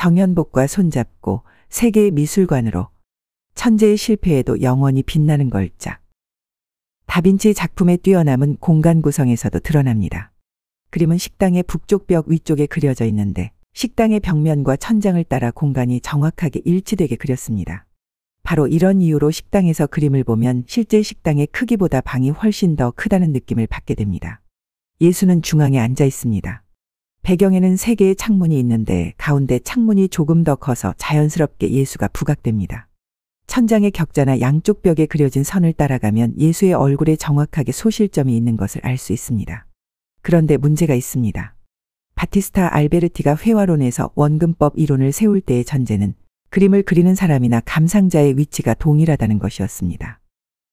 정연복과 손잡고 세계의 미술관으로 천재의 실패에도 영원히 빛나는 걸작. 다빈치 작품의 뛰어남은 공간 구성에서도 드러납니다. 그림은 식당의 북쪽 벽 위쪽에 그려져 있는데 식당의 벽면과 천장을 따라 공간이 정확하게 일치되게 그렸습니다. 바로 이런 이유로 식당에서 그림을 보면 실제 식당의 크기보다 방이 훨씬 더 크다는 느낌을 받게 됩니다. 예수는 중앙에 앉아 있습니다. 배경에는 3개의 창문이 있는데 가운데 창문이 조금 더 커서 자연스럽게 예수가 부각됩니다. 천장의 격자나 양쪽 벽에 그려진 선을 따라가면 예수의 얼굴에 정확하게 소실점이 있는 것을 알 수 있습니다. 그런데 문제가 있습니다. 바티스타 알베르티가 회화론에서 원근법 이론을 세울 때의 전제는 그림을 그리는 사람이나 감상자의 위치가 동일하다는 것이었습니다.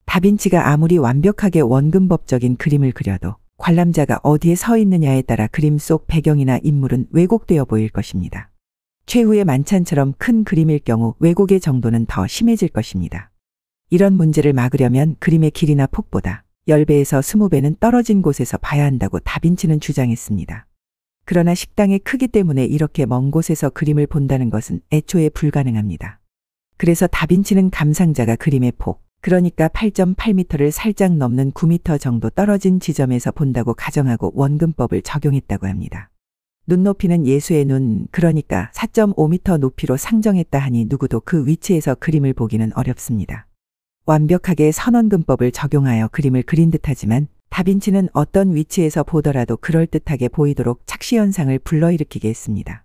다빈치가 아무리 완벽하게 원근법적인 그림을 그려도 관람자가 어디에 서 있느냐에 따라 그림 속 배경이나 인물은 왜곡되어 보일 것입니다. 최후의 만찬처럼 큰 그림일 경우 왜곡의 정도는 더 심해질 것입니다. 이런 문제를 막으려면 그림의 길이나 폭보다 10배에서 20배는 떨어진 곳에서 봐야 한다고 다빈치는 주장했습니다. 그러나 식당의 크기 때문에 이렇게 먼 곳에서 그림을 본다는 것은 애초에 불가능합니다. 그래서 다빈치는 감상자가 그림의 폭, 그러니까 8.8m를 살짝 넘는 9m 정도 떨어진 지점에서 본다고 가정하고 원근법을 적용했다고 합니다. 눈높이는 예수의 눈, 그러니까 4.5m 높이로 상정했다 하니 누구도 그 위치에서 그림을 보기는 어렵습니다. 완벽하게 선원근법을 적용하여 그림을 그린 듯하지만 다빈치는 어떤 위치에서 보더라도 그럴듯하게 보이도록 착시현상을 불러일으키게 했습니다.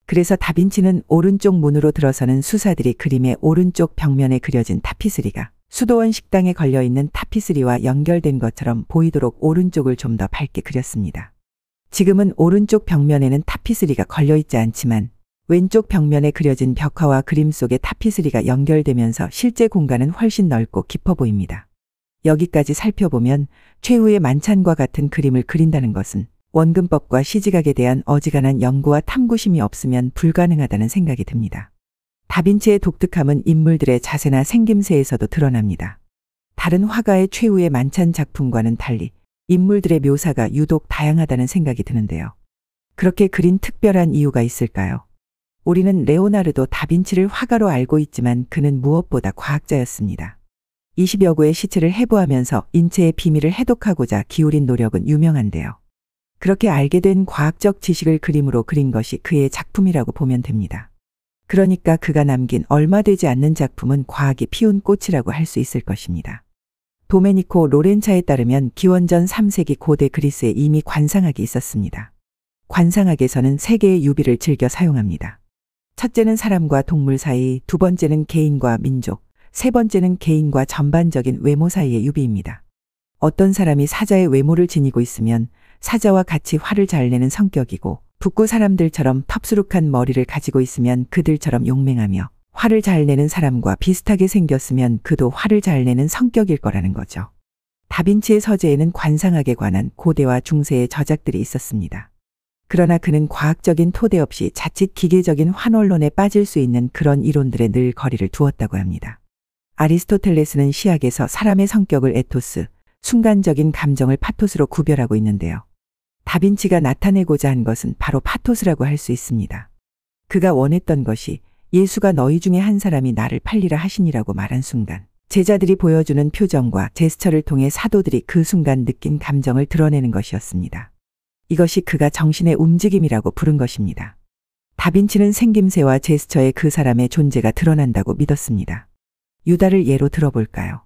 그래서 다빈치는 오른쪽 문으로 들어서는 수사들이 그림의 오른쪽 벽면에 그려진 타피스리가 수도원 식당에 걸려있는 타피스리와 연결된 것처럼 보이도록 오른쪽을 좀 더 밝게 그렸습니다. 지금은 오른쪽 벽면에는 타피스리가 걸려있지 않지만 왼쪽 벽면에 그려진 벽화와 그림 속의 타피스리가 연결되면서 실제 공간은 훨씬 넓고 깊어 보입니다. 여기까지 살펴보면 최후의 만찬과 같은 그림을 그린다는 것은 원근법과 시지각에 대한 어지간한 연구와 탐구심이 없으면 불가능하다는 생각이 듭니다. 다빈치의 독특함은 인물들의 자세나 생김새에서도 드러납니다. 다른 화가의 최후의 만찬 작품과는 달리 인물들의 묘사가 유독 다양하다는 생각이 드는데요. 그렇게 그린 특별한 이유가 있을까요? 우리는 레오나르도 다빈치를 화가로 알고 있지만 그는 무엇보다 과학자였습니다. 20여 구의 시체를 해부하면서 인체의 비밀을 해독하고자 기울인 노력은 유명한데요. 그렇게 알게 된 과학적 지식을 그림으로 그린 것이 그의 작품이라고 보면 됩니다. 그러니까 그가 남긴 얼마 되지 않는 작품은 과학이 피운 꽃이라고 할 수 있을 것입니다. 도메니코 로렌차에 따르면 기원전 3세기 고대 그리스에 이미 관상학이 있었습니다. 관상학에서는 3개의 유비를 즐겨 사용합니다. 첫째는 사람과 동물 사이, 두 번째는 개인과 민족, 세 번째는 개인과 전반적인 외모 사이의 유비입니다. 어떤 사람이 사자의 외모를 지니고 있으면 사자와 같이 화를 잘 내는 성격이고 북구 사람들처럼 텁수룩한 머리를 가지고 있으면 그들처럼 용맹하며 화를 잘 내는 사람과 비슷하게 생겼으면 그도 화를 잘 내는 성격일 거라는 거죠. 다빈치의 서재에는 관상학에 관한 고대와 중세의 저작들이 있었습니다. 그러나 그는 과학적인 토대 없이 자칫 기계적인 환원론에 빠질 수 있는 그런 이론들에 늘 거리를 두었다고 합니다. 아리스토텔레스는 시학에서 사람의 성격을 에토스, 순간적인 감정을 파토스로 구별하고 있는데요. 다빈치가 나타내고자 한 것은 바로 파토스라고 할 수 있습니다. 그가 원했던 것이 예수가 너희 중에 한 사람이 나를 팔리라 하시니라고 말한 순간 제자들이 보여주는 표정과 제스처를 통해 사도들이 그 순간 느낀 감정을 드러내는 것이었습니다. 이것이 그가 정신의 움직임이라고 부른 것입니다. 다빈치는 생김새와 제스처에 그 사람의 존재가 드러난다고 믿었습니다. 유다를 예로 들어볼까요?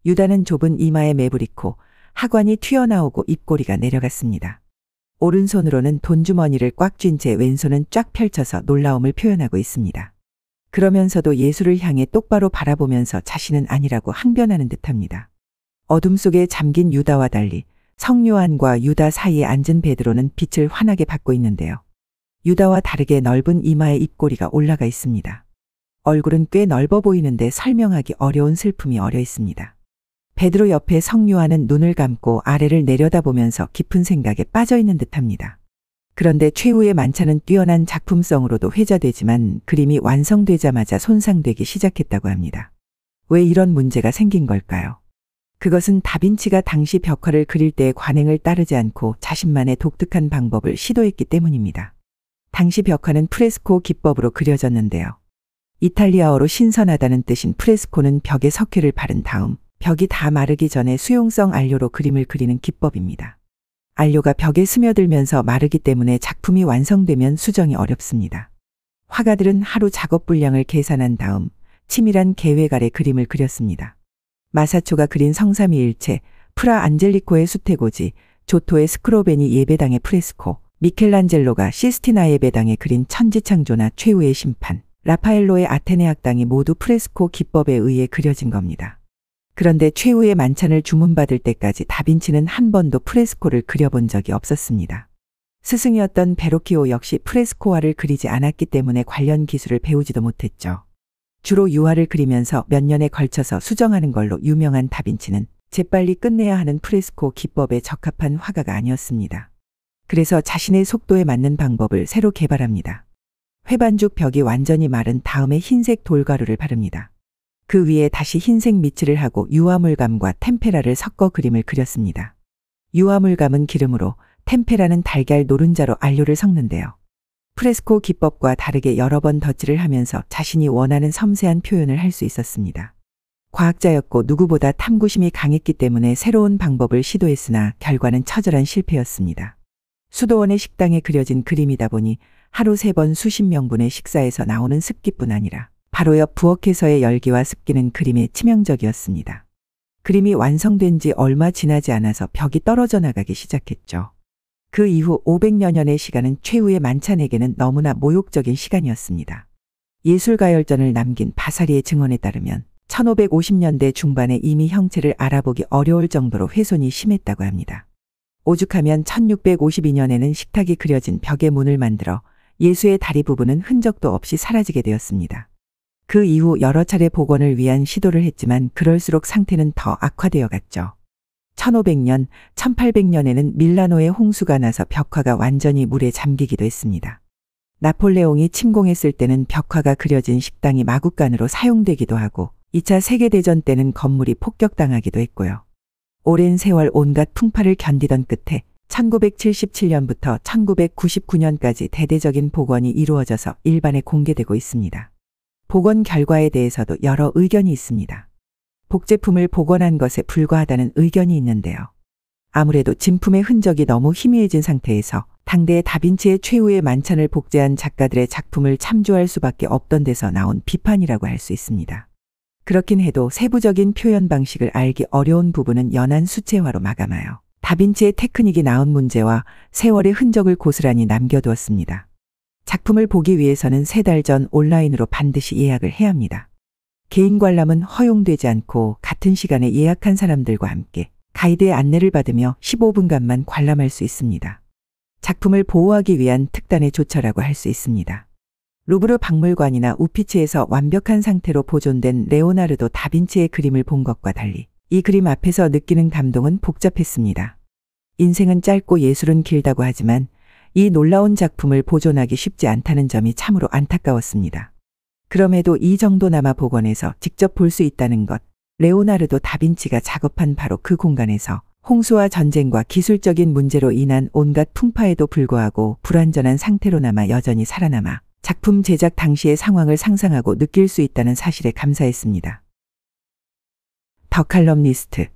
유다는 좁은 이마에 매부리고 하관이 튀어나오고 입꼬리가 내려갔습니다. 오른손으로는 돈주머니를 꽉 쥔 채 왼손은 쫙 펼쳐서 놀라움을 표현하고 있습니다. 그러면서도 예수를 향해 똑바로 바라보면서 자신은 아니라고 항변하는 듯합니다. 어둠 속에 잠긴 유다와 달리 성요한과 유다 사이에 앉은 베드로는 빛을 환하게 받고 있는데요. 유다와 다르게 넓은 이마에 입꼬리가 올라가 있습니다. 얼굴은 꽤 넓어 보이는데 설명하기 어려운 슬픔이 어려 있습니다. 베드로 옆에 성요한은 눈을 감고 아래를 내려다보면서 깊은 생각에 빠져 있는 듯합니다. 그런데 최후의 만찬은 뛰어난 작품성으로도 회자되지만 그림이 완성되자마자 손상되기 시작했다고 합니다. 왜 이런 문제가 생긴 걸까요? 그것은 다빈치가 당시 벽화를 그릴 때의 관행을 따르지 않고 자신만의 독특한 방법을 시도했기 때문입니다. 당시 벽화는 프레스코 기법으로 그려졌는데요. 이탈리아어로 신선하다는 뜻인 프레스코는 벽에 석회를 바른 다음 벽이 다 마르기 전에 수용성 안료로 그림을 그리는 기법입니다. 안료가 벽에 스며들면서 마르기 때문에 작품이 완성되면 수정이 어렵습니다. 화가들은 하루 작업 분량을 계산한 다음 치밀한 계획 아래 그림을 그렸습니다. 마사초가 그린 성삼위일체, 프라 안젤리코의 수태고지, 조토의 스크로베니 예배당의 프레스코, 미켈란젤로가 시스티나 예배당에 그린 천지창조나 최후의 심판, 라파엘로의 아테네 학당이 모두 프레스코 기법에 의해 그려진 겁니다. 그런데 최후의 만찬을 주문받을 때까지 다빈치는 한 번도 프레스코를 그려본 적이 없었습니다. 스승이었던 베로키오 역시 프레스코화를 그리지 않았기 때문에 관련 기술을 배우지도 못했죠. 주로 유화를 그리면서 몇 년에 걸쳐서 수정하는 걸로 유명한 다빈치는 재빨리 끝내야 하는 프레스코 기법에 적합한 화가가 아니었습니다. 그래서 자신의 속도에 맞는 방법을 새로 개발합니다. 회반죽 벽이 완전히 마른 다음에 흰색 돌가루를 바릅니다. 그 위에 다시 흰색 밑칠을 하고 유화물감과 템페라를 섞어 그림을 그렸습니다. 유화물감은 기름으로, 템페라는 달걀 노른자로 안료를 섞는데요. 프레스코 기법과 다르게 여러 번 덧칠을 하면서 자신이 원하는 섬세한 표현을 할 수 있었습니다. 과학자였고 누구보다 탐구심이 강했기 때문에 새로운 방법을 시도했으나 결과는 처절한 실패였습니다. 수도원의 식당에 그려진 그림이다 보니 하루 3번 수십 명분의 식사에서 나오는 습기뿐 아니라 바로 옆 부엌에서의 열기와 습기는 그림에 치명적이었습니다. 그림이 완성된 지 얼마 지나지 않아서 벽이 떨어져 나가기 시작했죠. 그 이후 500여 년의 시간은 최후의 만찬에게는 너무나 모욕적인 시간이었습니다. 예술가열전을 남긴 바사리의 증언에 따르면 1550년대 중반에 이미 형체를 알아보기 어려울 정도로 훼손이 심했다고 합니다. 오죽하면 1652년에는 식탁이 그려진 벽의 문을 만들어 예수의 다리 부분은 흔적도 없이 사라지게 되었습니다. 그 이후 여러 차례 복원을 위한 시도를 했지만 그럴수록 상태는 더 악화되어 갔죠. 1500년, 1800년에는 밀라노에 홍수가 나서 벽화가 완전히 물에 잠기기도 했습니다. 나폴레옹이 침공했을 때는 벽화가 그려진 식당이 마구간으로 사용되기도 하고 2차 세계대전 때는 건물이 폭격당하기도 했고요. 오랜 세월 온갖 풍파를 견디던 끝에 1977년부터 1999년까지 대대적인 복원이 이루어져서 일반에 공개되고 있습니다. 복원 결과에 대해서도 여러 의견이 있습니다. 복제품을 복원한 것에 불과하다는 의견이 있는데요. 아무래도 진품의 흔적이 너무 희미해진 상태에서 당대의 다빈치의 최후의 만찬을 복제한 작가들의 작품을 참조할 수밖에 없던 데서 나온 비판이라고 할 수 있습니다. 그렇긴 해도 세부적인 표현 방식을 알기 어려운 부분은 연한 수채화로 마감하여 다빈치의 테크닉이 낳은 문제와 세월의 흔적을 고스란히 남겨두었습니다. 작품을 보기 위해서는 3달 전 온라인으로 반드시 예약을 해야 합니다. 개인 관람은 허용되지 않고 같은 시간에 예약한 사람들과 함께 가이드의 안내를 받으며 15분간만 관람할 수 있습니다. 작품을 보호하기 위한 특단의 조처라고 할 수 있습니다. 루브르 박물관이나 우피치에서 완벽한 상태로 보존된 레오나르도 다빈치의 그림을 본 것과 달리 이 그림 앞에서 느끼는 감동은 복잡했습니다. 인생은 짧고 예술은 길다고 하지만 이 놀라운 작품을 보존하기 쉽지 않다는 점이 참으로 안타까웠습니다. 그럼에도 이 정도나마 복원해서 직접 볼 수 있다는 것, 레오나르도 다빈치가 작업한 바로 그 공간에서 홍수와 전쟁과 기술적인 문제로 인한 온갖 풍파에도 불구하고 불완전한 상태로나마 여전히 살아남아 작품 제작 당시의 상황을 상상하고 느낄 수 있다는 사실에 감사했습니다. 더 칼럼니스트